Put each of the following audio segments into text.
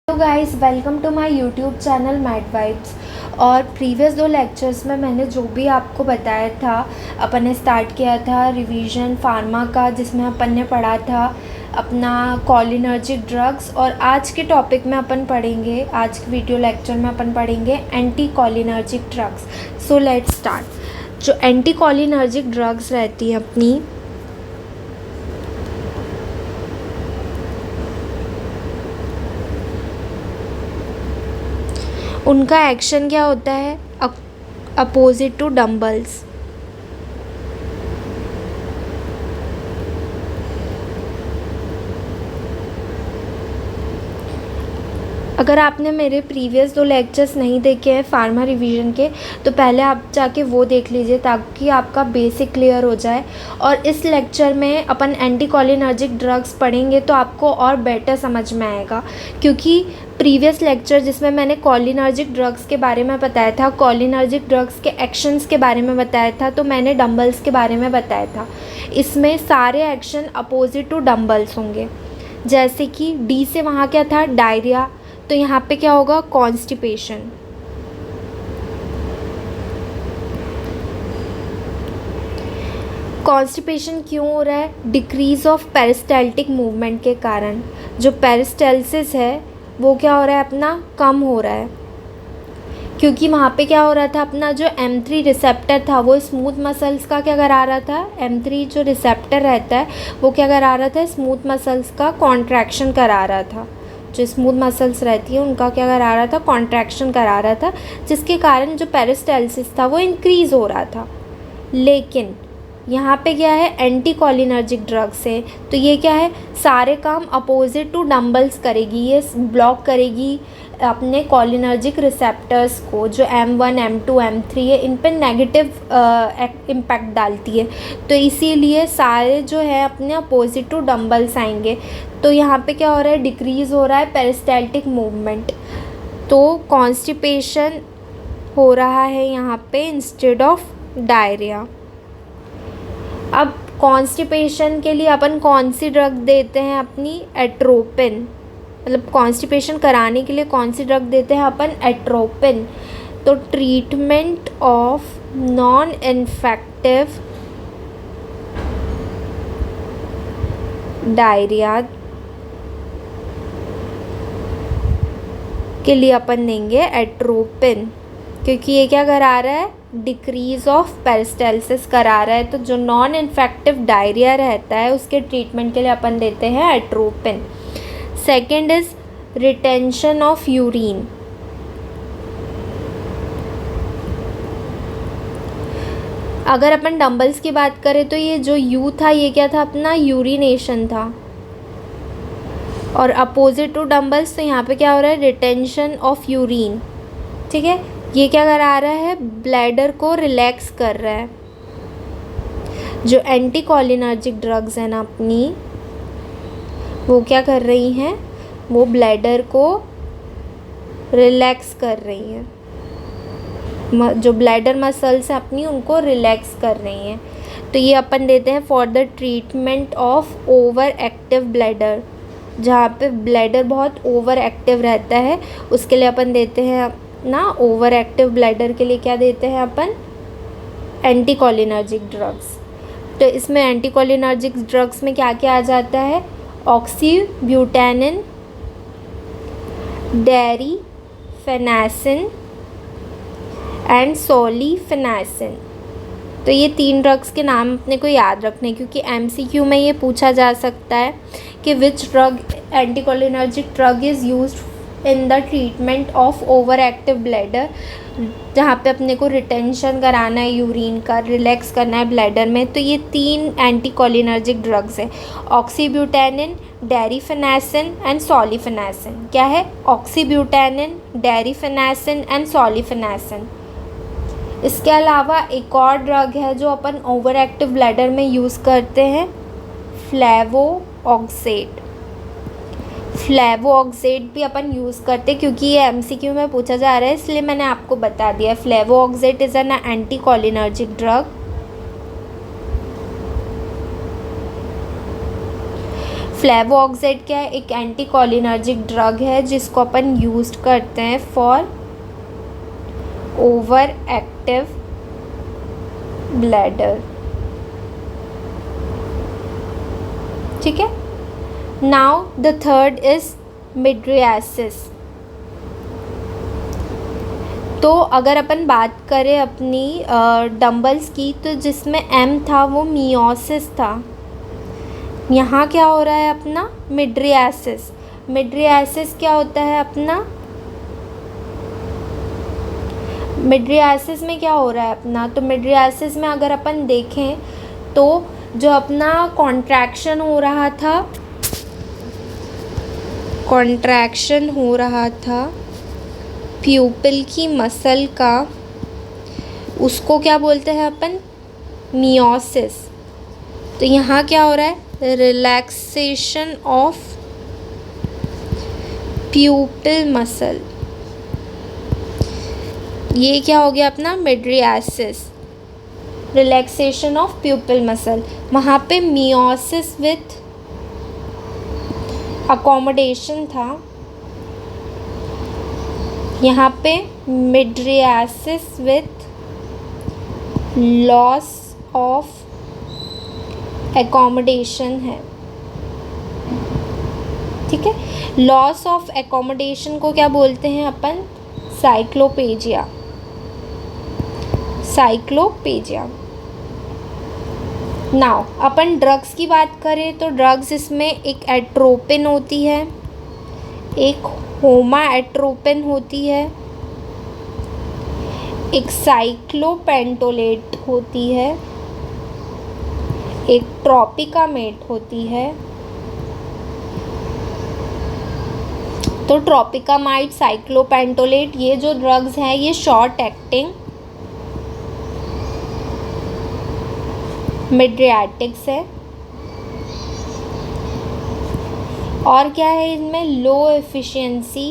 Hello guys, welcome to my YouTube channel Mad Vibes. और previous 2 lectures में मैंने जो भी आपको बताया था, अपन ने स्टार्ट किया था रिवीजन फार्मा का, जिसमें अपन ने पढ़ा था अपना कोलिनर्जिक ड्रग्स। और आज के टॉपिक में अपन पढ़ेंगे, आज के वीडियो लेक्चर में अपन पढ़ेंगे anti cholinergic drugs. So let's start. जो एंटी कोलिनर्जिक ड्रग्स रहती हैं अपनी, उनका एक्शन क्या होता है? Opposite to dumbbells. अगर आपने मेरे प्रीवियस 2 लेक्चर्स नहीं देखे हैं फार्मा रिवीजन के, तो पहले आप जाके वो देख लीजिए ताकि आपका बेसिक क्लियर हो जाए। और इस लेक्चर में अपन एंटी कोलिनर्जिक ड्रग्स पढ़ेंगे तो आपको और बेटर समझ में आएगा, क्योंकि प्रीवियस लेक्चर जिसमें मैंने कोलिनर्जिक ड्रग्स के बारे में बताया था, कोलिनर्जिक ड्रग्स के एक्शंस के बारे में बताया था, तो मैंने डंबल्स के बारे में बताया था। इसमें सारे एक्शन अपोजिट टू डंबल्स होंगे। जैसे कि डी से वहाँ क्या था? डायरिया। तो यहाँ पे क्या होगा? कॉन्स्टिपेशन। कॉन्स्टिपेशन क्यों हो रहा है? डिक्रीज ऑफ पेरिस्टाल्टिक मूवमेंट के कारण। जो पेरिस्टाल्सिस है वो क्या हो रहा है? अपना कम हो रहा है, क्योंकि वहाँ पे क्या हो रहा था? अपना जो M3 रिसेप्टर था वो स्मूथ मसल्स का क्या करा रहा था? M3 जो रिसेप्टर रहता है वो क्या करा रहा था? स्मूथ मसल्स का कॉन्ट्रैक्शन करा रहा था। जो स्मूथ मसल्स रहती है उनका क्या करा रहा था? कॉन्ट्रैक्शन करा रहा था, जिसके कारण जो पेरिस्टाल्सिस था वो इंक्रीज़ हो रहा था। लेकिन यहाँ पे क्या है? एंटी कोलिनर्जिक ड्रग्स है, तो ये क्या है? सारे काम अपोजिट टू डंबल्स करेगी। ये ब्लॉक करेगी अपने कोलिनर्जिक रिसेप्टर्स को, जो M1, M2, M3 है, इन पर नेगेटिव इम्पैक्ट डालती है। तो इसीलिए सारे जो है अपने अपोजिट टू डंबल्स आएंगे। तो यहाँ पे क्या हो रहा है? डिक्रीज़ हो रहा है पेरिस्टाल्टिक मूवमेंट, तो कॉन्स्टिपेशन हो रहा है यहाँ पे इंस्टेड ऑफ डायरिया। अब कॉन्स्टिपेशन के लिए अपन कौन सी ड्रग देते हैं? अपनी एट्रोपिन। मतलब कॉन्स्टिपेशन कराने के लिए कौन सी ड्रग देते हैं अपन? एट्रोपिन। तो treatment of non infective diarrhoea के लिए अपन देंगे एट्रोपिन, क्योंकि ये क्या करा रहा है? डिक्रीज ऑफ पेरिस्टाल्सिस करा रहा है। तो जो नॉन इन्फेक्टिव डायरिया रहता है उसके ट्रीटमेंट के लिए अपन देते हैं atropine. Second is retention of urine. अगर अपन डंबल्स की बात करें तो ये जो यू था ये क्या था? अपना यूरिनेशन था। और अपोजिट टू डंबल्स तो यहाँ पे क्या हो रहा है? Retention of urine. ठीक है, ये क्या करा रहा है? ब्लैडर को रिलैक्स कर रहा है। जो एंटी कोलिनर्जिक ड्रग्स हैं ना अपनी, वो क्या कर रही हैं? वो ब्लैडर को रिलैक्स कर रही हैं। जो ब्लैडर मसल्स हैं अपनी उनको रिलैक्स कर रही हैं। तो ये अपन देते हैं for the treatment of over active bladder. जहाँ पे ब्लैडर बहुत ओवर एक्टिव रहता है उसके लिए अपन देते हैं ना, ओवर एक्टिव ब्लैडर के लिए क्या देते हैं अपन? Anti cholinergic drugs. तो इसमें एंटी कोलिनर्जिक ड्रग्स में क्या क्या आ जाता है? ऑक्सीब्यूटेनिन, डेरिफेनासिन एंड सोलिफेनासिन। तो ये 3 ड्रग्स के नाम अपने को याद रखने, क्योंकि MCQ में ये पूछा जा सकता है कि which drug anti cholinergic drug is used in the treatment of over active bladder, जहाँ पे अपने को रिटेंशन कराना है यूरिन का, रिलैक्स करना है ब्लैडर में। तो ये 3 एंटी कोलिनर्जिक ड्रग्स है, ऑक्सीब्यूटेनिन, डेरिफेनासिन एंड सोलिफेनासिन। क्या है? ऑक्सीब्यूटेनिन, डेरिफेनासिन एंड सोलिफेनासिन। इसके अलावा एक और ड्रग है जो अपन ओवर एक्टिव ब्लैडर में यूज़ करते हैं, फ्लेवोऑक्सेट। फ्लेवोऑक्सेट भी अपन यूज़ करते हैं, क्योंकि ये MCQ में पूछा जा रहा है इसलिए मैंने आपको बता दिया। Flavoxate is an anti cholinergic drug. Flavoxate क्या है? एक एंटीकोलिनर्जिक ड्रग है जिसको अपन यूज करते हैं फॉर ओवर एक्टिव ब्लैडर। ठीक है। Now the third is mydriasis. तो अगर अपन बात करें अपनी डंबल्स की, तो जिसमें एम था वो मियोसिस था। यहाँ क्या हो रहा है अपना? मिड्रियासिस। मिड्रियासिस क्या होता है अपना? मिड्रियासिस में क्या हो रहा है अपना? तो मिड्रियासिस में अगर अपन देखें तो जो अपना कॉन्ट्रैक्शन हो रहा था, कॉन्ट्रैक्शन हो रहा था प्यूपिल की मसल का, उसको क्या बोलते हैं अपन? मियोसिस। तो यहाँ क्या हो रहा है? Relaxation of प्यूपिल muscle. ये क्या हो गया अपना? Mydriasis, relaxation of प्यूपिल muscle. वहाँ पे मियोसिस विथ अकोमोडेशन था, यहाँ पे mydriasis with loss of accommodation है। ठीक है। लॉस ऑफ एकोमोडेशन को क्या बोलते हैं अपन? साइक्लोपेजिया। साइक्लोपेजिया। नाउ अपन ड्रग्स की बात करें तो ड्रग्स इसमें एक एट्रोपिन होती है, एक होमा एट्रोपिन होती है, एक साइक्लोपेंटोलेट होती है, एक ट्रोपिकामेट होती है। तो ट्रोपिकामाइड, साइक्लोपेंटोलेट, ये जो ड्रग्स हैं ये शॉर्ट एक्टिंग मिड्रियाटिक्स है। और क्या है इनमें? लो एफिशिएंसी,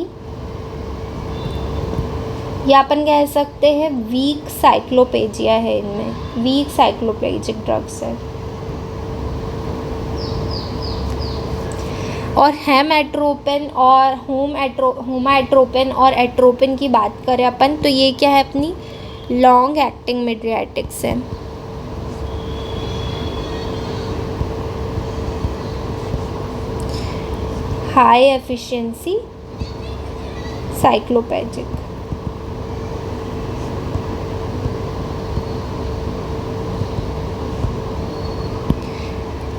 या अपन कह सकते हैं वीक साइक्लोपेजिया है इनमें, वीक साइक्लोपेजिक ड्रग्स है। और हेमएट्रोपिन और होमाएट्रोपिन और एट्रोपिन की बात करें अपन तो ये क्या है अपनी? लॉन्ग एक्टिंग मिड्रियाटिक्स है। High efficiency cycloplegic.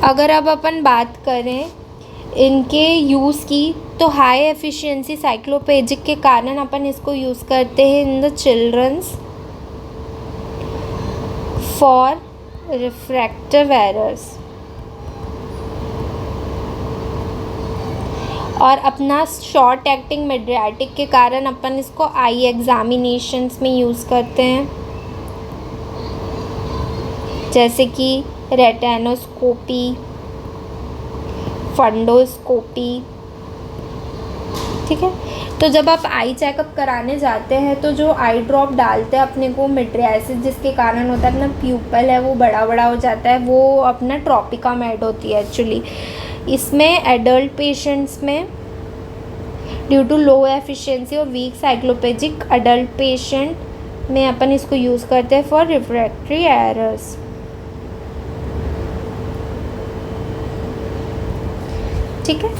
अगर अब अपन बात करें इनके यूज़ की, तो हाई एफिशिएंसी साइक्लोपेजिक के कारण अपन इसको यूज़ करते हैं in the childrens for refractive errors. और अपना शॉर्ट एक्टिंग मिड्रियाटिक के कारण अपन इसको आई एग्जामिनेशंस में यूज़ करते हैं, जैसे कि रेटिनोस्कोपी, फंडोस्कोपी। ठीक है। तो जब आप आई चेकअप कराने जाते हैं तो जो आई ड्रॉप डालते हैं अपने को मिड्रियासिस जिसके कारण होता है, अपना प्यूपल है वो बड़ा बड़ा हो जाता है, वो अपना ट्रोपिकामेड होती है एक्चुअली। इसमें एडल्ट पेशेंट्स में ड्यू टू लो एफिशिएंसी और वीक साइक्लोपेजिक एडल्ट पेशेंट में अपन इसको यूज़ करते हैं फॉर रिफ्रैक्टरी एरर्स। ठीक है।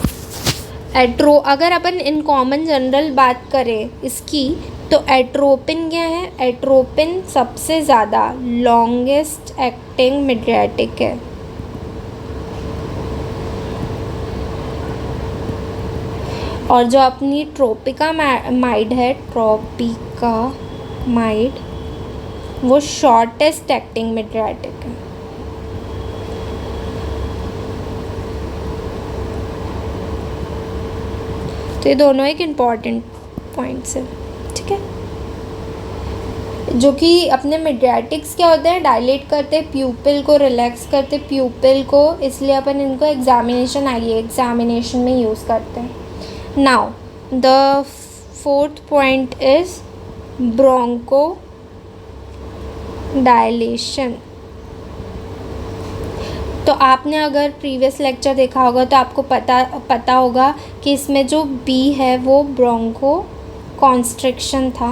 अगर अपन इन कॉमन जनरल बात करें इसकी, तो एट्रोपिन क्या है? एट्रोपिन सबसे ज़्यादा लॉन्गेस्ट एक्टिंग मिड्रियाटिक है। और जो अपनी ट्रोपिकामाइड है, ट्रोपिकामाइड, वो शॉर्टेस्ट एक्टिंग मिड्रियाटिक है। तो ये दोनों एक इम्पॉर्टेंट पॉइंट्स है। ठीक है। जो कि अपने मिड्रियाटिक्स क्या होते हैं? डायलेट करते प्यूपिल को, रिलैक्स करते प्यूपिल को, इसलिए अपन इनको एग्जामिनेशन में यूज़ करते हैं। Now the fourth point is bronchodilation। तो आपने अगर प्रीवियस लेक्चर देखा होगा तो आपको पता होगा कि इसमें जो बी है वो ब्रोंको कॉन्स्ट्रिक्शन था।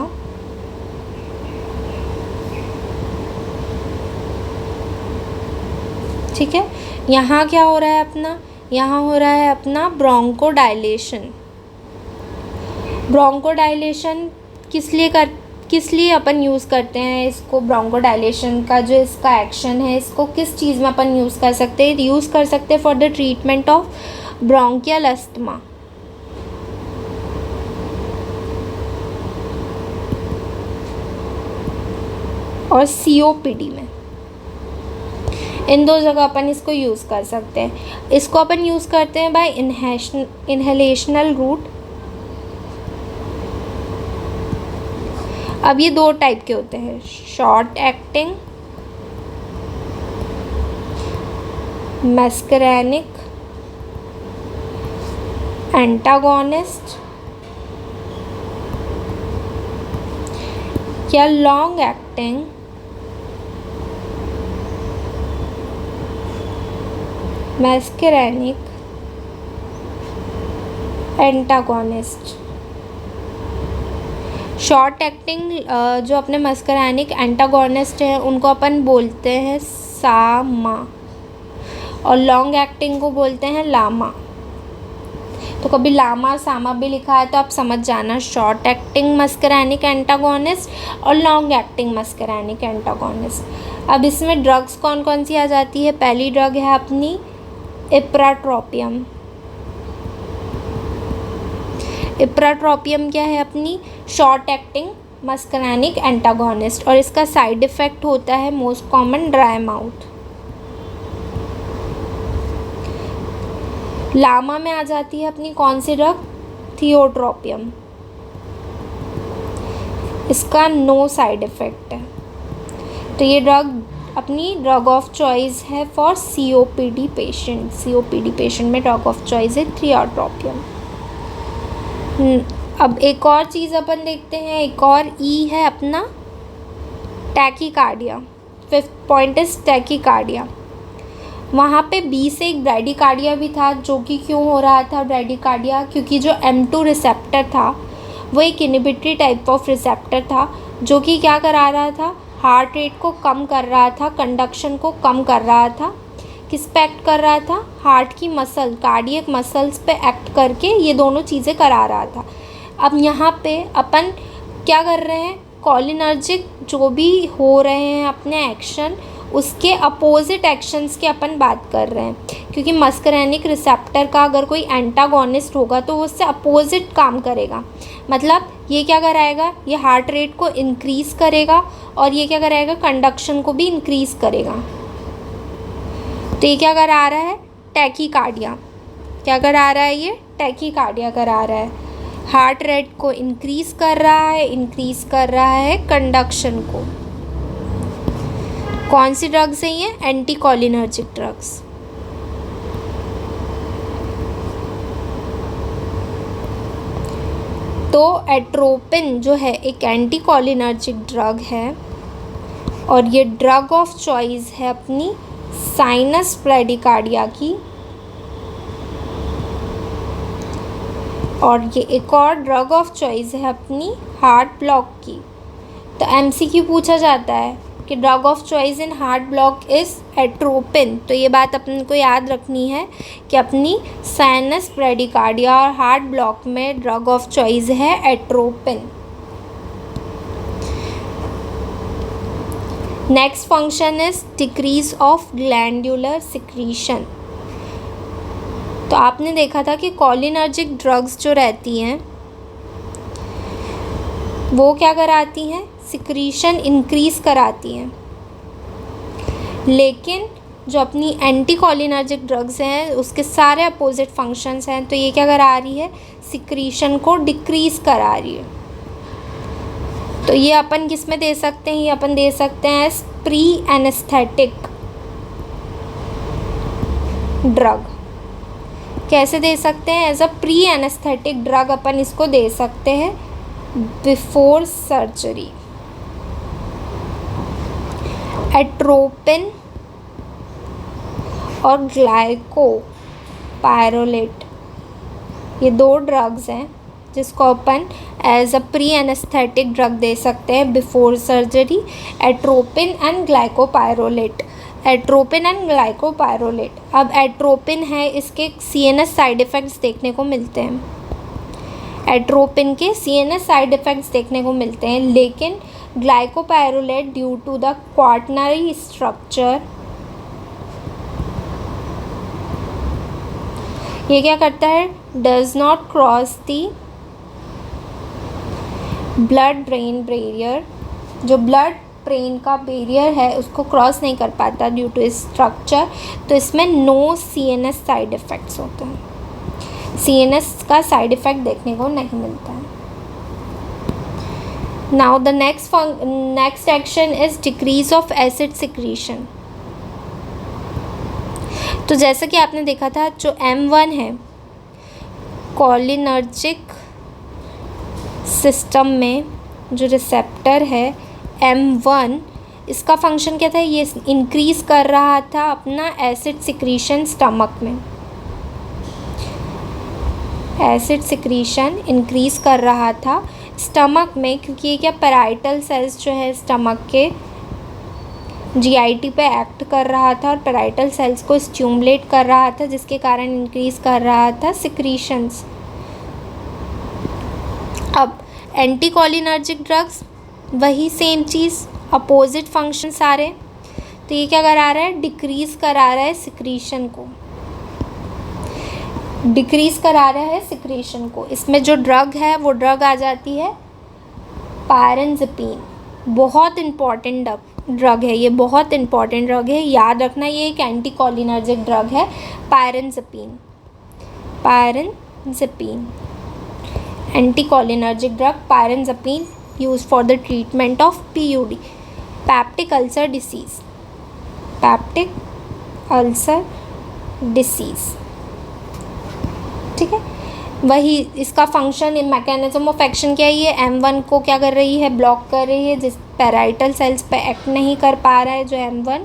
ठीक है, यहाँ क्या हो रहा है अपना, यहाँ हो रहा है अपना ब्रोंको डायलेशन। ब्रोंको डायलेशन किस लिए अपन यूज़ करते हैं इसको, ब्रोंको डायलेशन का जो इसका एक्शन है इसको किस चीज़ में अपन यूज़ कर सकते हैं, यूज़ कर सकते हैं for the treatment of bronchial asthma. और COPD में, इन दो जगह अपन इसको यूज़ कर सकते हैं। इसको अपन यूज़ करते हैं बाय इनहेलेशनल रूट। अब ये दो टाइप के होते हैं, शॉर्ट एक्टिंग मस्करैनिक एंटागोनिस्ट या long acting muscarinic antagonist. Short acting जो अपने मस्करैनिक एंटागोनिस्ट हैं उनको अपन बोलते हैं सामा, और लॉन्ग एक्टिंग को बोलते हैं लामा। तो कभी लामा सामा भी लिखा है तो आप समझ जाना, शॉर्ट एक्टिंग मस्करैनिक एंटागोनिस्ट और लॉन्ग एक्टिंग मस्करैनिक एंटागोनिस्ट। अब इसमें ड्रग्स कौन कौन सी आ जाती है, पहली ड्रग है अपनी इप्राट्रोपियम। इप्राट्रोपियम क्या है, अपनी शॉर्ट एक्टिंग मस्करैनिक एंटागोनिस्ट, और इसका साइड इफ़ेक्ट होता है मोस्ट कॉमन ड्राई माउथ। लामा में आ जाती है अपनी कौन सी ड्रग, थियोट्रोपियम। इसका नो साइड इफ़ेक्ट है, तो ये ड्रग अपनी ड्रग ऑफ चॉइस है for COPD patient. COPD patient में ड्रग ऑफ चॉइस है थियोट्रोपियम। अब एक और चीज़ अपन देखते हैं, एक और E है अपना tachycardia. 5th point is tachycardia. वहाँ पे B से एक ब्रैडीकार्डिया भी था, जो कि क्यों हो रहा था ब्रैडीकार्डिया, क्योंकि जो M2 रिसेप्टर था वो एक इनहिबिटरी टाइप ऑफ रिसेप्टर था, जो कि क्या करा रहा था, हार्ट रेट को कम कर रहा था, कंडक्शन को कम कर रहा था। किस पे एक्ट कर रहा था, हार्ट की मसल, कार्डियक मसल्स पे एक्ट करके ये दोनों चीज़ें करा रहा था। अब यहाँ पे अपन क्या कर रहे हैं, कोलिनर्जिक जो भी हो रहे हैं अपने एक्शन, उसके अपोजिट एक्शंस की अपन बात कर रहे हैं, क्योंकि मस्करैनिक रिसेप्टर का अगर कोई एंटागोनिस्ट होगा तो वो उससे अपोजिट काम करेगा। मतलब ये क्या कराएगा, ये हार्ट रेट को इंक्रीज़ करेगा, और ये क्या कराएगा, कंडक्शन को भी इंक्रीज़ करेगा। तो ये क्या करा रहा है, टैकीकार्डिया। क्या करा रहा है, ये टैकीकार्डिया करा रहा है, हार्ट रेट को इंक्रीज़ कर रहा है कंडक्शन को। कौन सी ड्रग्स हैं ये, एंटी कोलिनर्जिक ड्रग्स। तो एट्रोपिन जो है एक एंटी कोलिनर्जिक ड्रग है, और ये ड्रग ऑफ चॉइस है अपनी साइनस ब्रैडीकार्डिया की। और ये एक और ड्रग ऑफ चॉइस है अपनी हार्ट ब्लॉक की। तो MCQ पूछा जाता है कि drug of choice in heart block is atropine. तो ये बात अपन को याद रखनी है कि अपनी साइनस ब्रैडीकार्डिया और हार्ट ब्लॉक में ड्रग ऑफ चॉइस है atropine. Next function is decrease of glandular secretion. तो आपने देखा था कि कोलिनर्जिक ड्रग्स जो रहती हैं वो क्या कराती हैं, सिक्रीशन इंक्रीज़ कराती हैं। लेकिन जो अपनी एंटी कोलिनर्जिक ड्रग्स हैं उसके सारे अपोजिट फंक्शंस हैं। तो ये क्या करा रही है, सिक्रीशन को डिक्रीज़ करा रही है। तो ये अपन किस में दे सकते हैं, ये अपन दे सकते हैं एज प्री एनेस्थेटिक ड्रग। कैसे दे सकते हैं, as a pre anaesthetic drug अपन इसको दे सकते हैं बिफोर सर्जरी। एट्रोपिन और ग्लाइकोपायरोलेट, ये 2 ड्रग्स हैं जिसको अपन as a pre anaesthetic drug दे सकते हैं before surgery. Atropine and glycopyrrolate, atropine and glycopyrrolate. अब एट्रोपिन है, इसके CNS साइड इफ़ेक्ट्स देखने को मिलते हैं, एट्रोपिन के CNS साइड इफ़ेक्ट्स देखने को मिलते हैं, लेकिन glycopyrrolate due to the quaternary structure, ये क्या करता है, does not cross the blood brain barrier, जो ब्लड ब्रेन का बैरियर है उसको क्रॉस नहीं कर पाता ड्यू टू स्ट्रक्चर, तो इसमें नो CNS साइड इफ़ेक्ट्स होते हैं, CNS का साइड इफ़ेक्ट देखने को नहीं मिलता है। Now the next action is decrease of acid secretion. तो जैसा कि आपने देखा था, जो M1 है कोलिनर्जिक सिस्टम में जो रिसेप्टर है M1, इसका फंक्शन क्या था, ये इंक्रीज़ कर रहा था अपना एसिड सिक्रीशन स्टमक में, एसिड सिक्रीशन इंक्रीज़ कर रहा था स्टमक में, क्योंकि ये क्या पैराइटल सेल्स जो है स्टमक के GIT पे एक्ट कर रहा था और पैराइटल सेल्स को स्टिमुलेट कर रहा था, जिसके कारण इंक्रीज़ कर रहा था सिक्रीशंस। अब एंटीकोलिनर्जिक ड्रग्स वही सेम चीज़, अपोजिट फंक्शन सारे, तो ये क्या करा रहा है, डिक्रीज़ करा रहा है सिक्रीशन को, डिक्रीज़ करा रहा है सिक्रीशन को। इसमें जो ड्रग है वो ड्रग आ जाती है पायरेनज़ेपिन, बहुत इम्पॉर्टेंट ड्रग है ये, बहुत इम्पॉर्टेंट ड्रग है, याद रखना, ये एक एंटीकोलिनर्जिक ड्रग है pirenzepine, pirenzepine anticholinergic drug pirenzepine use for the treatment of PUD, peptic ulcer disease, peptic ulcer disease, ठीक है। वही इसका फंक्शन, मैकेनिज्म ऑफ एक्शन क्या है, ये M1 को क्या कर रही है, ब्लॉक कर रही है, जिस पैराइटल सेल्स पे एक्ट नहीं कर पा रहा है, जो M1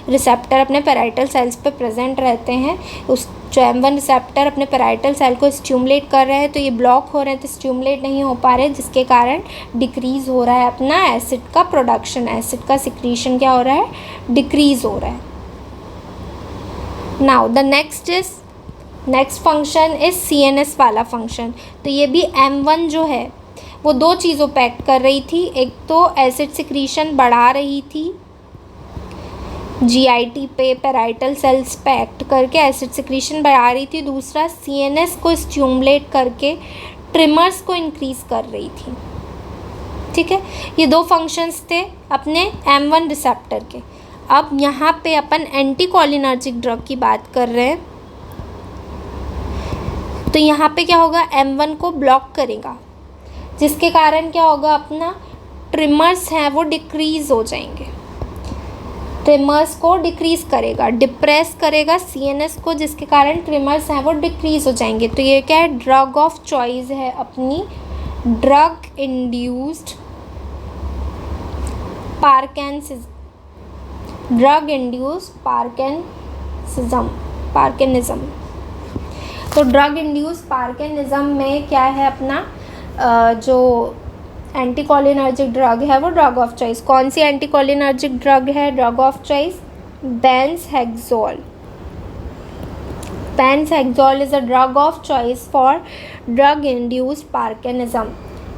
रिसेप्टर अपने पैराइटल सेल्स पे प्रेजेंट रहते हैं, उस जो M1 रिसेप्टर अपने पैराइटल सेल को स्टिमुलेट कर रहे हैं, तो ये ब्लॉक हो रहे हैं, तो स्टिमुलेट नहीं हो पा रहे, जिसके कारण डिक्रीज़ हो रहा है अपना एसिड का प्रोडक्शन, एसिड का सिक्रीशन क्या हो रहा है, डिक्रीज़ हो रहा है। Now the next function is CNS वाला फंक्शन। तो ये भी M1 जो है वो 2 चीज़ों पे एक्ट कर रही थी, एक तो एसिड सिक्रीशन बढ़ा रही थी GIT पे, पैराइटल सेल्स पे एक्ट करके एसिड सिक्रीशन बढ़ा रही थी, दूसरा CNS को स्टिमुलेट करके ट्रिमर्स को इंक्रीज़ कर रही थी, ठीक है। ये 2 फंक्शंस थे अपने M1 रिसेप्टर के। अब यहाँ पे अपन एंटीकोलिनर्जिक ड्रग की बात कर रहे हैं, तो यहाँ पे क्या होगा, M1 को ब्लॉक करेगा, जिसके कारण क्या होगा, अपना ट्रिमर्स हैं वो डिक्रीज़ हो जाएंगे, ट्रिमर्स को डिक्रीज़ करेगा, डिप्रेस करेगा CNS को, जिसके कारण ट्रिमर्स हैं वो डिक्रीज़ हो जाएंगे। तो ये क्या है, ड्रग ऑफ चॉइस है अपनी, drug induced parkinsonism, drug induced parkinsonism. तो ड्रग इंड्यूस्ड पार्किंसनिज्म में क्या है अपना, जो एंटीकोलिनर्जिक ड्रग है वो ड्रग ऑफ चॉइस, कौन सी एंटीकोलिनर्जिक ड्रग है drug of choice, benzhexol. Benzhexol is a drug of choice for drug induced parkinsonism.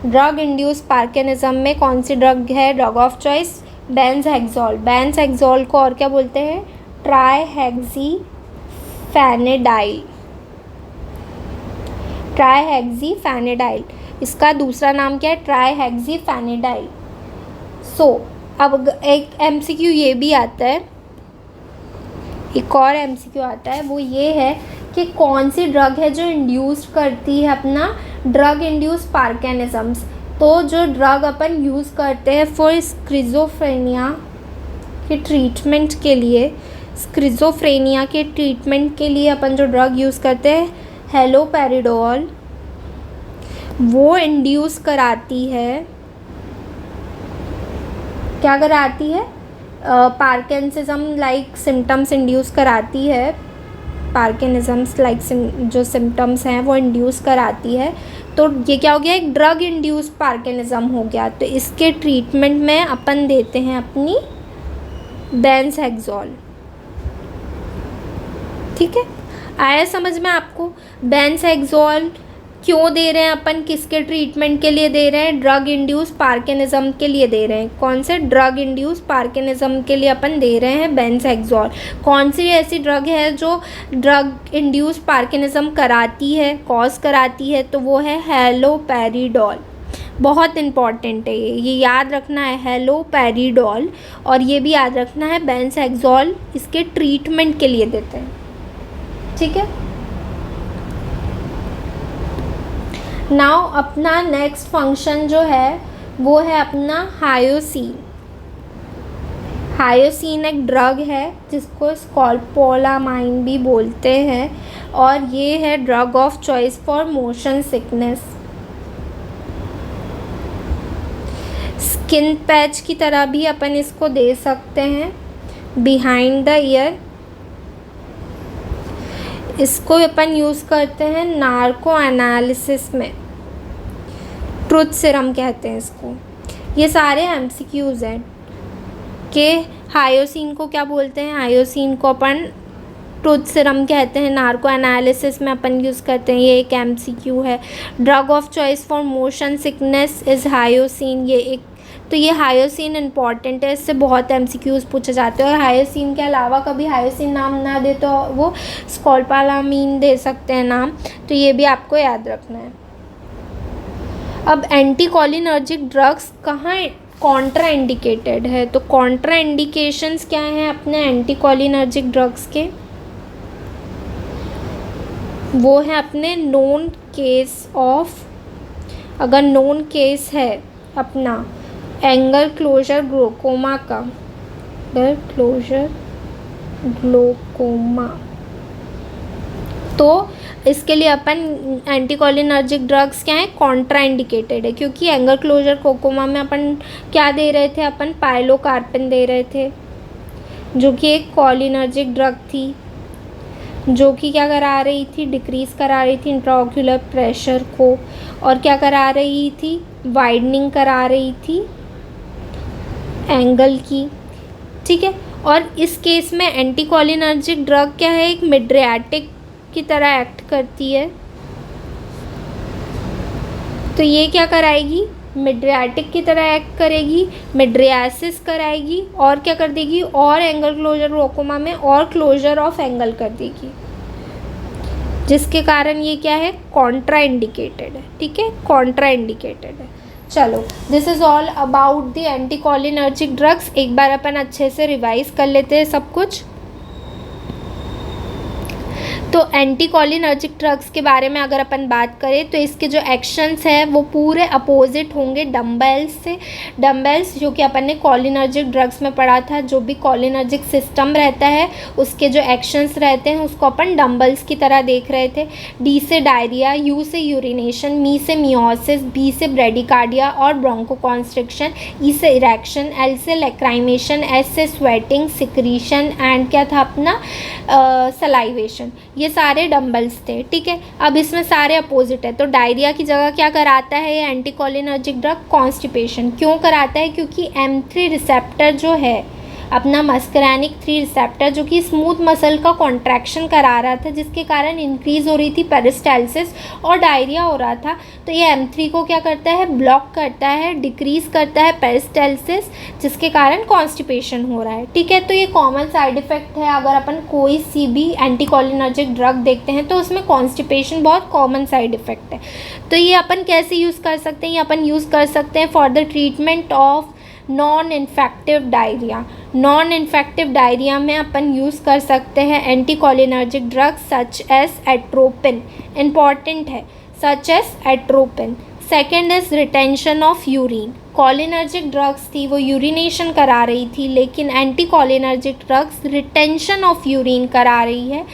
Drug induced parkinsonism में कौन सी ड्रग है drug of choice, benzhexol. Benzhexol को और क्या बोलते हैं, ट्राईहेक्सीफेनेडाइल, ट्राईहेक्सीफेनेडाइल, इसका दूसरा नाम क्या है, ट्राईहेक्सीफेनेडाइल। अब एक MCQ ये भी आता है, एक और MCQ आता है, वो ये है कि कौन सी ड्रग है जो इंड्यूस करती है अपना ड्रग इंड्यूस पार्किंसनिज्म। तो जो ड्रग अपन यूज़ करते हैं फॉर स्किज़ोफ्रेनिया के ट्रीटमेंट के लिए, स्किज़ोफ्रेनिया के ट्रीटमेंट के लिए अपन जो ड्रग यूज़ करते हैं हेलोपेरिडोल, वो इंड्यूस कराती है, क्या कराती है, पार्किंसनिज्म लाइक सिम्टम्स इंड्यूस कराती है, पार्किंसनिज्म लाइक जो सिम्टम्स हैं वो इंड्यूस कराती है। तो ये क्या हो गया, एक ड्रग इंड्यूस पार्किंसनिज्म हो गया। तो इसके ट्रीटमेंट में अपन देते हैं अपनी बेंज़हेक्सोल। ठीक है, आया समझ में आपको? बेंज़हेक्सोल क्यों दे रहे हैं अपन, किसके ट्रीटमेंट के लिए दे रहे हैं? ड्रग इंड्यूस पार्किंसनिज्म के लिए दे रहे हैं। कौन से? ड्रग इंड्यूस पार्किंसनिज्म के लिए अपन दे रहे हैं बेंज़हेक्सोल। कौन सी ऐसी ड्रग है जो ड्रग इंड्यूस पार्किंसनिज्म कराती है, कॉज कराती है? तो वो है हैलोपेरिडोल। बहुत इंपॉर्टेंट है ये याद रखना है, हैलोपेरिडोल। और ये भी याद रखना है बेंज़हेक्सोल इसके ट्रीटमेंट के लिए देते हैं। ठीक है, नाउ अपना नेक्स्ट फंक्शन जो है वो है अपना हायोसीन। हायोसीन एक ड्रग है जिसको स्कोपोलामाइन भी बोलते हैं, और ये है drug of choice for motion sickness. Skin patch की तरह भी अपन इसको दे सकते हैं बिहाइंड द ईयर। इसको अपन यूज़ करते हैं नार्को एनालिसिस में, ट्रुथ सीरम कहते हैं इसको। ये सारे एमसीक्यूज़ हैं कि हायोसीन को क्या बोलते हैं। हायोसीन को अपन ट्रुथ सीरम कहते हैं, नार्को एनालिसिस में अपन यूज़ करते हैं। ये एक एमसीक्यू है। Drug of choice for motion sickness is hyoscine, ये एक। तो ये हायोसीन इंपॉर्टेंट है, इससे बहुत एमसीक्यूज़ पूछे जाते हैं। और हायोसीन के अलावा कभी हायोसीन नाम ना दे तो वो स्कोपोलामाइन दे सकते हैं नाम, तो ये भी आपको याद रखना है। अब एंटीकोलिनर्जिक ड्रग्स कहाँ कॉन्ट्रा इंडिकेटेड है? तो कॉन्ट्रा इंडिकेशंस क्या हैं अपने एंटीकोलिनर्जिक ड्रग्स के? वो है अपने नोन केस ऑफ, अगर नोन केस है अपना एंगल क्लोजर ग्लोकोमा का, एंगल क्लोजर ग्लोकोमा, तो इसके लिए अपन एंटीकोलिनर्जिक ड्रग्स क्या है, कॉन्ट्रा इंडिकेटेड है। क्योंकि एंगल क्लोजर ग्लोकोमा में अपन क्या दे रहे थे, अपन पाइलोकार्पिन दे रहे थे, जो कि एक कोलिनर्जिक ड्रग थी, जो कि क्या करा रही थी, डिक्रीज़ करा रही थी इंट्राओक्यूलर प्रेशर को, और क्या करा रही थी, वाइडनिंग करा रही थी एंगल की। ठीक है, और इस केस में एंटीकोलिनर्जिक ड्रग क्या है, एक मिड्रियाटिक की तरह एक्ट करती है। तो ये क्या कराएगी, मिड्रियाटिक की तरह एक्ट करेगी, मिड्रियासिस कराएगी, और क्या कर देगी, और एंगल क्लोजर ग्लोकोमा में और क्लोजर ऑफ एंगल कर देगी, जिसके कारण ये क्या है, कॉन्ट्रा इंडिकेटेड है। ठीक है, कॉन्ट्रा इंडिकेटेड है। चलो, this is all about the anticholinergic drugs. एक बार अपन अच्छे से रिवाइज कर लेते हैं सब कुछ। तो एंटीकोलिनर्जिक ड्रग्स के बारे में अगर अपन बात करें तो इसके जो एक्शंस हैं वो पूरे अपोजिट होंगे डम्बेल्स से। डम्बेल्स जो कि अपन ने कोलिनर्जिक ड्रग्स में पढ़ा था, जो भी कोलिनर्जिक सिस्टम रहता है उसके जो एक्शंस रहते हैं उसको अपन डम्बल्स की तरह देख रहे थे। डी से डायरिया, यू से यूरिनेशन, मी से मियोसिस, बी से ब्रेडिकार्डिया और ब्रोंकोकॉन्स्ट्रिक्शन, ई से इरेक्शन, एल से लैक्राइमेशन, एस से स्वेटिंग, सिक्रीशन एंड क्या था अपना सलाइवेशन। ये सारे डम्बल्स थे। ठीक है, अब इसमें सारे अपोजिट है। तो डायरिया की जगह क्या कराता है ये एंटीकोलिनर्जिक ड्रग, कॉन्स्टिपेशन। क्यों कराता है, क्योंकि M3 रिसेप्टर जो है अपना मस्करैनिक 3 रिसेप्टर जो कि स्मूथ मसल का कॉन्ट्रैक्शन करा रहा था, जिसके कारण इंक्रीज़ हो रही थी पेरिस्टाल्सिस और डायरिया हो रहा था। तो ये M3 को क्या करता है, ब्लॉक करता है, डिक्रीज़ करता है पेरिस्टाल्सिस, जिसके कारण कॉन्स्टिपेशन हो रहा है। ठीक है, तो ये कॉमन साइड इफ़ेक्ट है। अगर अपन कोई सी भी एंटीकोलिनर्जिक ड्रग देखते हैं तो उसमें कॉन्स्टिपेशन बहुत कॉमन साइड इफ़ेक्ट है। तो ये अपन कैसे यूज़ कर सकते हैं, ये अपन यूज़ कर सकते हैं for the treatment of non infective diarrhoea. Non infective diarrhoea में अपन यूज़ कर सकते हैं anticholinergic drugs such as atropine, important है, such as atropine. Second is retention of urine, cholinergic drugs थी वो यूरिनेशन करा रही थी, लेकिन anti cholinergic drugs retention of urine करा रही है।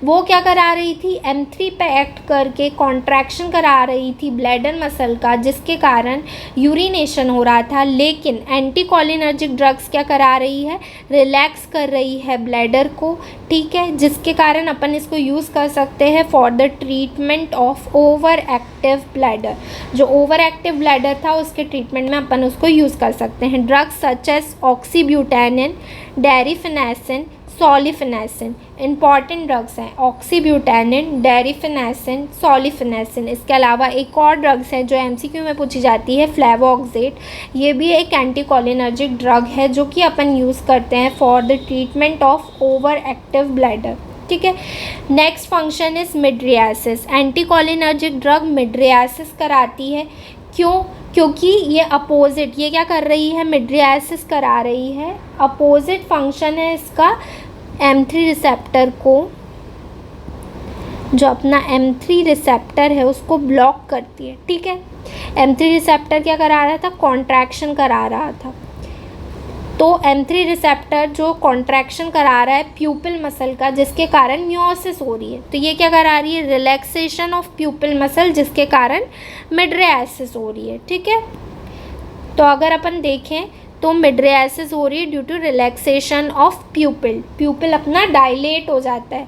वो क्या करा रही थी, M3 पे एक्ट करके कॉन्ट्रैक्शन करा रही थी ब्लैडर मसल का, जिसके कारण यूरिनेशन हो रहा था। लेकिन एंटी कॉलिनर्जिक ड्रग्स क्या करा रही है, रिलैक्स कर रही है ब्लैडर को, ठीक है, जिसके कारण अपन इसको यूज़ कर सकते हैं for the treatment of over active bladder. जो ओवर एक्टिव ब्लैडर था उसके ट्रीटमेंट में अपन उसको यूज़ कर सकते हैं। Drugs such as oxybutynin, darifenacin, solifenacin important drugs हैं। Oxybutynin, darifenacin, सॉलिफेनेसिन। इसके अलावा एक और ड्रग्स है जो MCQ में पूछी जाती है, फ्लेवोक्सेट। ये भी एक एंटीकोलिनर्जिक ड्रग है जो कि अपन यूज़ करते हैं for the treatment of over active bladder, ठीक है। Next function is mydriasis. Anticholinergic drug mydriasis कराती है। क्यों? क्योंकि ये अपोजिट, ये क्या कर रही है, मिड्रियासिस करा रही है। अपोजिट फंक्शन है इसका M3 रिसेप्टर को, जो अपना M3 रिसेप्टर है उसको ब्लॉक करती है, ठीक है। M3 रिसेप्टर क्या करा रहा था, कॉन्ट्रैक्शन करा रहा था। तो M3 रिसेप्टर जो कॉन्ट्रैक्शन करा रहा है प्यूपिल मसल का, जिसके कारण म्योसिस हो रही है। तो ये क्या करा रही है, रिलैक्सेशन ऑफ प्यूपिल मसल, जिसके कारण मिड्रियासिस हो रही है, ठीक है। तो अगर अपन देखें तो मिड्रियासिस हो रही है due to relaxation of pupil अपना डायलेट हो जाता है।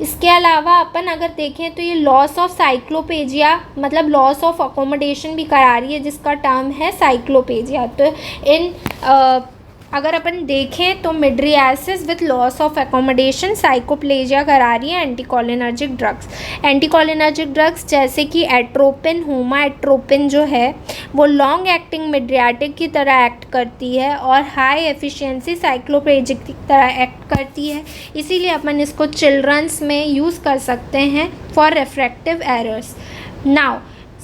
इसके अलावा अपन अगर देखें तो ये लॉस ऑफ साइक्लोपेजिया, मतलब लॉस ऑफ अकोमोडेशन भी करा रही है, जिसका टर्म है साइक्लोपेजिया। तो इन अगर अपन देखें तो mydriasis with loss of accommodation, cycloplegia करा रही है एंटीकोलिनर्जिक ड्रग्स। एंटीकोलिनर्जिक ड्रग्स जैसे कि एट्रोपिन, होमाएट्रोपिन जो है वो लॉन्ग एक्टिंग मिड्रियाटिक की तरह एक्ट करती है और हाई एफिशिएंसी साइक्लोप्लेजिक की तरह एक्ट करती है। इसीलिए अपन इसको चिल्ड्रंस में यूज़ कर सकते हैं फॉर रिफ्रैक्टिव एरर्स। नाउ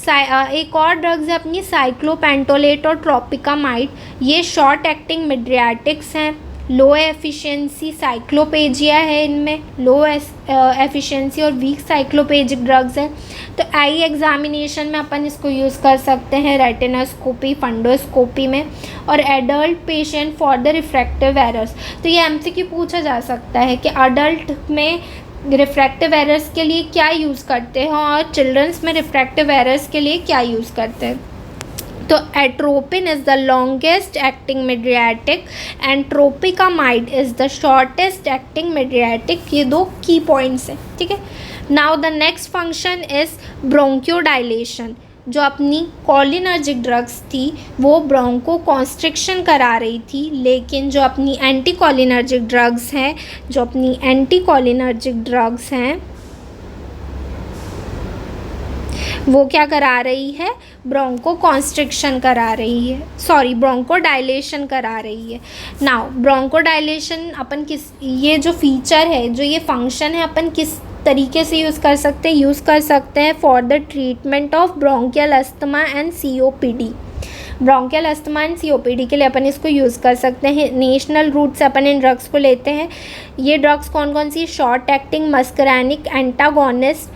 एक और ड्रग्स है अपनी साइक्लोपेंटोलेट और ट्रोपिकामाइड। ये शॉर्ट एक्टिंग मिड्रियाटिक्स हैं। लो एफिशिएंसी साइक्लोपेजिया है, इनमें लो एफिशिएंसी और वीक साइक्लोपेजिक ड्रग्स हैं। तो आई एग्जामिनेशन में अपन इसको यूज़ कर सकते हैं रेटिनोस्कोपी, फंडोस्कोपी में, और adult patient for the refractive errors. तो ये MCQ पूछा जा सकता है कि अडल्ट में रिफ्रैक्टिव एरर्स के लिए क्या यूज़ करते हैं और चिल्ड्रंस में रिफ्रैक्टिव एरर्स के लिए क्या यूज़ करते हैं। तो atropine is the longest acting mydriatic and tropicamide is the shortest acting mydriatic. ये दो की पॉइंट्स हैं, ठीक है। Now the next function is bronchodilation. जो अपनी कॉलिनर्जिक ड्रग्स थी वो ब्रोंको कॉन्स्ट्रिक्शन करा रही थी, लेकिन जो अपनी एंटी कॉलिनर्जिक ड्रग्स हैं वो क्या करा रही है, ब्रोंको कॉन्स्ट्रिक्शन करा रही है, सॉरी ब्रोंको डायलेशन करा रही है। नाउ ब्रोंको डायलेशन अपन ये जो फीचर है, जो ये फंक्शन है, अपन किस तरीके से यूज़ कर सकते हैं for the treatment of bronchial asthma and COPD। Bronchial asthma and COPD के लिए अपन इसको यूज़ कर सकते हैं। नेशनल रूट से अपन इन ड्रग्स को लेते हैं। ये ड्रग्स कौन कौन सी, शॉर्ट एक्टिंग मस्करैनिक एंटागोनिस्ट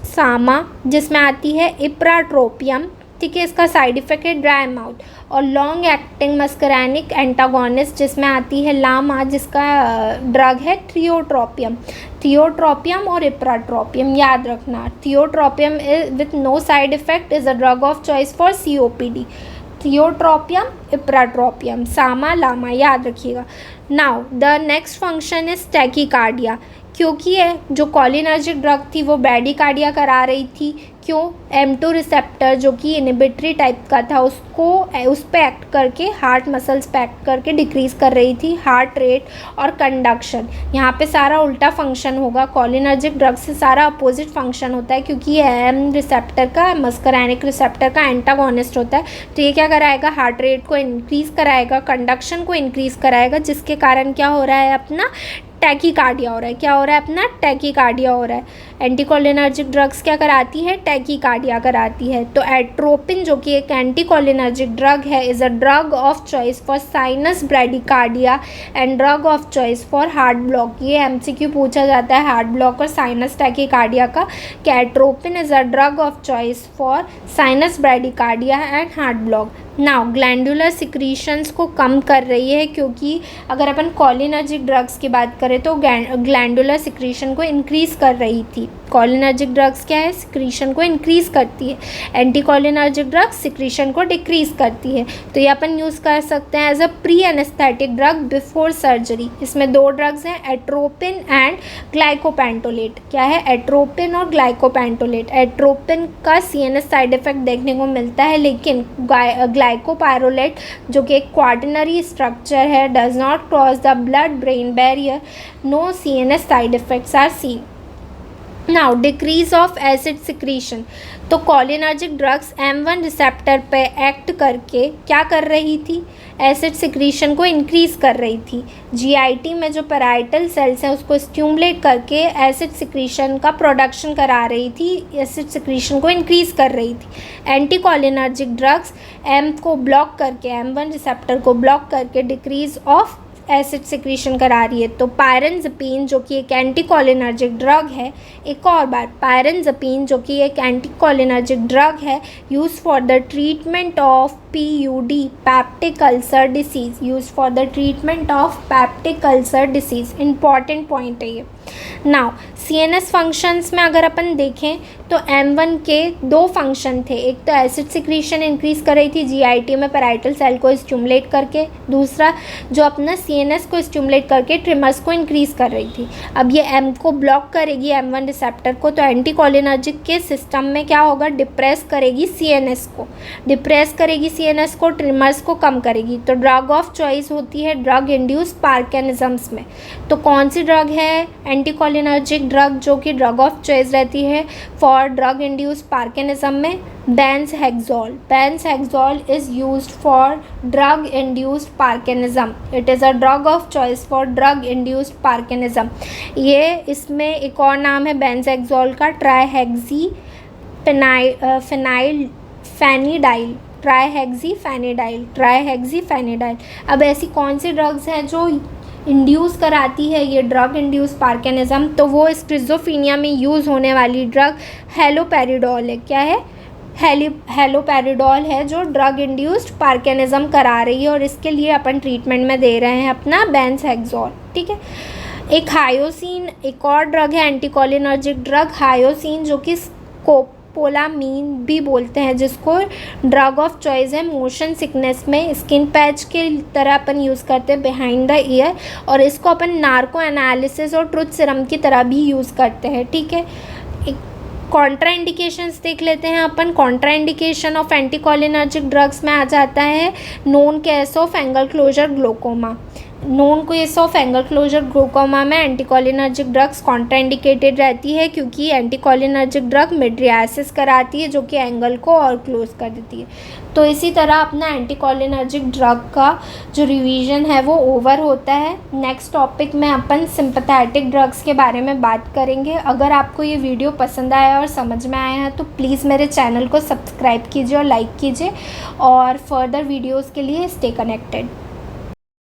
सामा, जिसमें आती है इप्राट्रोपियम, ठीक है, इसका साइड इफ़ेक्ट है ड्राई माउथ, और लॉन्ग एक्टिंग मस्करैनिक एंटागोनिस्ट जिसमें आती है लामा, जिसका ड्रग है थियोट्रोपियम और इप्राट्रोपियम। याद रखना, tiotropium with no side effect is a drug of choice for COPD। Tiotropium, ipratropium, SAMA, LAMA, याद रखिएगा। Now the next function is tachycardia. क्योंकि जो कॉलिनर्जिक ड्रग थी वो ब्रैडीकार्डिया करा रही थी। क्यों? M2 रिसेप्टर जो कि इनहिबिटरी टाइप का था उस पे एक्ट करके, हार्ट मसल्स पे एक्ट करके डिक्रीज़ कर रही थी हार्ट रेट और कंडक्शन। यहाँ पे सारा उल्टा फंक्शन होगा। कॉलिनर्जिक ड्रग से सारा अपोजिट फंक्शन होता है, क्योंकि ये M रिसेप्टर का, मस्करैनिक रिसेप्टर का एंटागोनिस्ट होता है। तो ये क्या कराएगा, हार्ट रेट को इंक्रीज़ कराएगा, कंडक्शन को इंक्रीज़ कराएगा, जिसके कारण क्या हो रहा है, अपना टैकीकार्डिया हो रहा है। क्या हो रहा है, अपना टैकीकार्डिया हो रहा है। एंटीकोलिनर्जिक ड्रग्स क्या कराती है, टैकीकार्डिया कराती है। तो एट्रोपिन जो कि एक एंटीकोलिनर्जिक ड्रग है, is a drug of choice for sinus bradycardia and drug of choice for heart block. ये MCQ पूछा जाता है हार्ट ब्लॉक और साइनस टैकीकार्डिया का, कि atropine is a drug of choice for sinus bradycardia and heart block. Now glandular secretions को कम कर रही है, क्योंकि अगर अपन कोलिनर्जिक ड्रग्स की बात करें तो ग्लैंडुलर सिक्रीशन को इंक्रीज़ कर रही थी। कोलिनर्जिक ड्रग्स क्या है, सिक्रीशन को इंक्रीज़ करती है। एंटी कोलिनर्जिक ड्रग्स सिक्रीशन को डिक्रीज़ करती है। तो ये अपन यूज़ कर सकते हैं as a pre anaesthetic drug before surgery. इसमें 2 ड्रग्स हैं, एट्रोपिन एंड ग्लाइकोपेंटोलेट। क्या है, एट्रोपिन और ग्लाइकोपेंटोलेट। एट्रोपिन का CNS साइड इफेक्ट देखने को मिलता है, लेकिन ग्लाइकोपायरोलेट जो कि एक क्वाटरनरी स्ट्रक्चर है, does not cross the blood brain barrier, no CNS side effects are seen. Now decrease of acid secretion. तो कोलिनर्जिक ड्रग्स M1 रिसेप्टर पे एक्ट करके क्या कर रही थी, एसिड सिक्रीशन को इंक्रीज़ कर रही थी। GIT में जो पैराइटल सेल्स हैं उसको स्टिमुलेट करके एसिड सिक्रीशन का प्रोडक्शन करा रही थी, एसिड सिक्रीशन को इंक्रीज़ कर रही थी। एंटी कोलिनर्जिक ड्रग्स M को ब्लॉक करके, M1 रिसेप्टर को ब्लॉक करके डिक्रीज ऑफ एसिड सिक्रीशन करा रही है। तो पायरेनज़ेपिन जो कि एक एंटी कोलिनर्जिक ड्रग है, एक और बार पायरेनज़ेपिन जो कि एक एंटी कोलिनर्जिक ड्रग है, use for the treatment of PUD peptic ulcer disease, use for the treatment of peptic ulcer disease. Important point है ये। नाउ CNS फंक्शंस में अगर अपन देखें तो M1 के 2 फंक्शन थे। एक तो एसिड सिक्रीशन इंक्रीज़ कर रही थी GIT में पैराइटल सेल को स्टिमुलेट करके, दूसरा जो अपना CNS को स्टिमुलेट करके ट्रिमर्स को इंक्रीज़ कर रही थी। अब ये M को ब्लॉक करेगी, M1 रिसेप्टर को, तो एंटी कोलिनर्जिक के सिस्टम में क्या होगा, डिप्रेस करेगी CNS को, डिप्रेस करेगी CNS को, ट्रिमर्स को कम करेगी। तो ड्रग ऑफ चॉइस होती है ड्रग इंड्यूस पार्किंसंस में। तो कौन सी ड्रग है एंटी कोलिनर्जिक ड्रग जो कि ड्रग ऑफ चॉइस रहती है फॉर ड्रग इंड्यूस पार्किंसम में, benzhexol. Benzhexol is used for drug induced parkinsonism. It is a drug of choice for drug induced parkinsonism. ये इसमें एक और नाम है बेंजहेक्सोल का, ट्राईहेक्सी फेनिडाइल, ट्राईहेक्सी फेनिडाइल। अब ऐसी कौन सी ड्रग्स हैं जो इंड्यूस कराती है ये ड्रग इंड्यूस पार्किंसम, तो वो स्किज़ोफ्रेनिया में यूज़ होने वाली ड्रग हैलोपेरिडोल है। क्या है, हैलोपेरिडोल है जो ड्रग इंड्यूस्ड पार्किंसम करा रही है, और इसके लिए अपन ट्रीटमेंट में दे रहे हैं अपना बेंजहेक्सोल। ठीक है। एक हायोसिन, एक और ड्रग है एंटी कोलिनर्जिक ड्रग हायोसिन, जो कि स्कोपोलामीन भी बोलते हैं, जिसको ड्रग ऑफ चॉइस है मोशन सिकनेस में। स्किन पैच के तरह अपन यूज़ करते हैं बिहाइंड द ईयर, और इसको अपन नार्को एनालिसिस और ट्रुथ सीरम की तरह भी यूज़ करते हैं। ठीक है। एक कॉन्ट्रा इंडिकेशंस देख लेते हैं अपन। Contra indication of anti cholinergic drugs में आ जाता है known case of angle closure glaucoma. Known case of angle closure glaucoma में एंटीकोलिनर्जिक ड्रग्स कॉन्ट्राइंडिकेटेड रहती है, क्योंकि एंटीकोलिनर्जिक ड्रग मिड्रियासिस कराती है जो कि एंगल को और क्लोज कर देती है। तो इसी तरह अपना एंटीकोलिनर्जिक ड्रग का जो रिवीजन है वो ओवर होता है। नेक्स्ट टॉपिक में अपन सिंपैथेटिक ड्रग्स के बारे में बात करेंगे। अगर आपको ये वीडियो पसंद आया और समझ में आया है तो प्लीज़ मेरे चैनल को सब्सक्राइब कीजिए और लाइक कीजिए, और फर्दर वीडियोज़ के लिए स्टे कनेक्टेड।